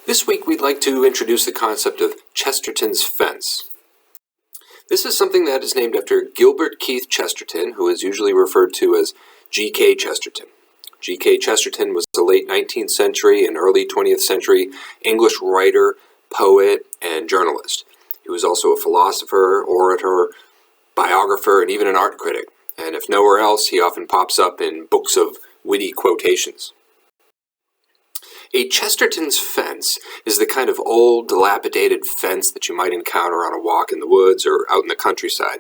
This week we'd like to introduce the concept of Chesterton's fence. This is something that is named after Gilbert Keith Chesterton, who is usually referred to as G.K. Chesterton. G.K. Chesterton was a late 19th century and early 20th century English writer, poet, and journalist. He was also a philosopher, orator, biographer, and even an art critic. And if nowhere else, he often pops up in books of witty quotations. A Chesterton's fence is the kind of old, dilapidated fence that you might encounter on a walk in the woods or out in the countryside.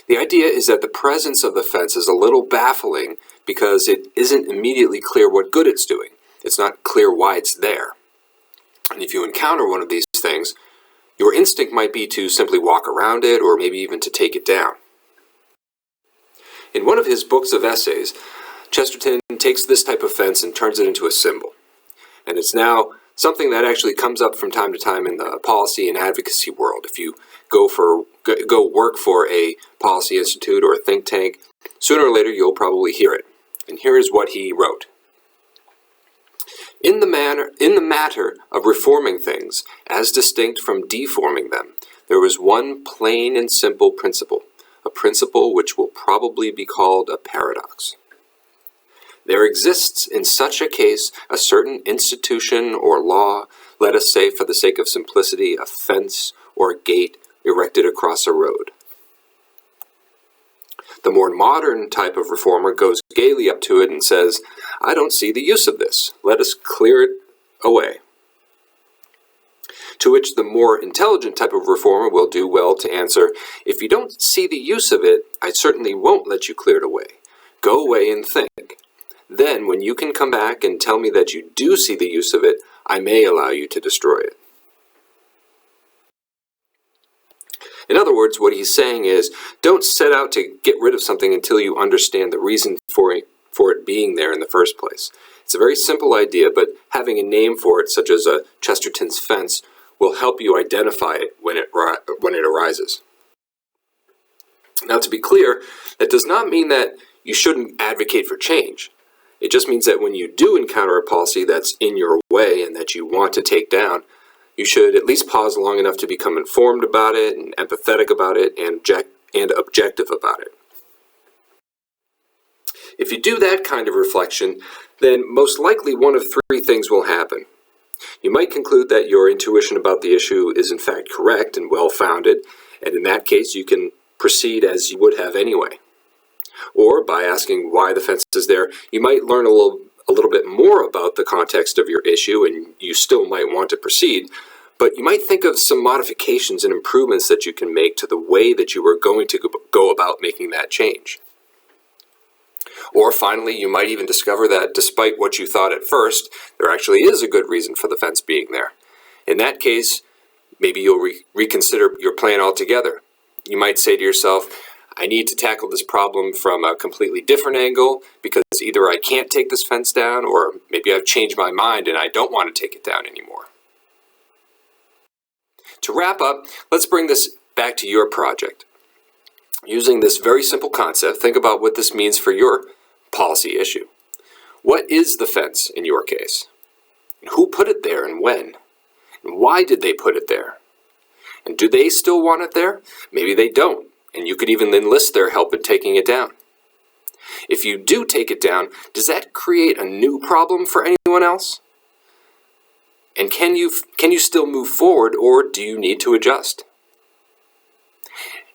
The idea is that the presence of the fence is a little baffling because it isn't immediately clear what good it's doing. It's not clear why it's there. And if you encounter one of these things, your instinct might be to simply walk around it or maybe even to take it down. In one of his books of essays, Chesterton takes this type of fence and turns it into a symbol. And it's now something that actually comes up from time to time in the policy and advocacy world. If you go work for a policy institute or a think tank, sooner or later you'll probably hear it. And here is what he wrote. In the matter of reforming things, as distinct from deforming them, there was one plain and simple principle, a principle which will probably be called a paradox. There exists in such a case a certain institution or law, let us say for the sake of simplicity, a fence or a gate erected across a road. The more modern type of reformer goes gaily up to it and says, I don't see the use of this. Let us clear it away. To which the more intelligent type of reformer will do well to answer, if you don't see the use of it, I certainly won't let you clear it away. Go away and think. Then, when you can come back and tell me that you do see the use of it, I may allow you to destroy it. In other words, what he's saying is, don't set out to get rid of something until you understand the reason for it being there in the first place. It's a very simple idea, but having a name for it, such as a Chesterton's fence, will help you identify it when it arises. Now, to be clear, that does not mean that you shouldn't advocate for change. It just means that when you do encounter a policy that's in your way and that you want to take down, you should at least pause long enough to become informed about it and empathetic about it and objective about it. If you do that kind of reflection, then most likely one of three things will happen. You might conclude that your intuition about the issue is in fact correct and well-founded, and in that case you can proceed as you would have anyway. Or, by asking why the fence is there, you might learn a little bit more about the context of your issue, and you still might want to proceed, but you might think of some modifications and improvements that you can make to the way that you are going to go about making that change. Or finally, you might even discover that despite what you thought at first, there actually is a good reason for the fence being there. In that case, maybe you'll reconsider your plan altogether. You might say to yourself, I need to tackle this problem from a completely different angle because either I can't take this fence down or maybe I've changed my mind and I don't want to take it down anymore. To wrap up, let's bring this back to your project. Using this very simple concept, think about what this means for your policy issue. What is the fence in your case? And who put it there and when? And why did they put it there? And do they still want it there? Maybe they don't. And you could even enlist their help in taking it down. If you do take it down, does that create a new problem for anyone else? And can you still move forward, or do you need to adjust?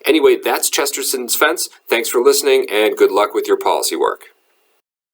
Anyway, that's Chesterton's fence. Thanks for listening, and good luck with your policy work.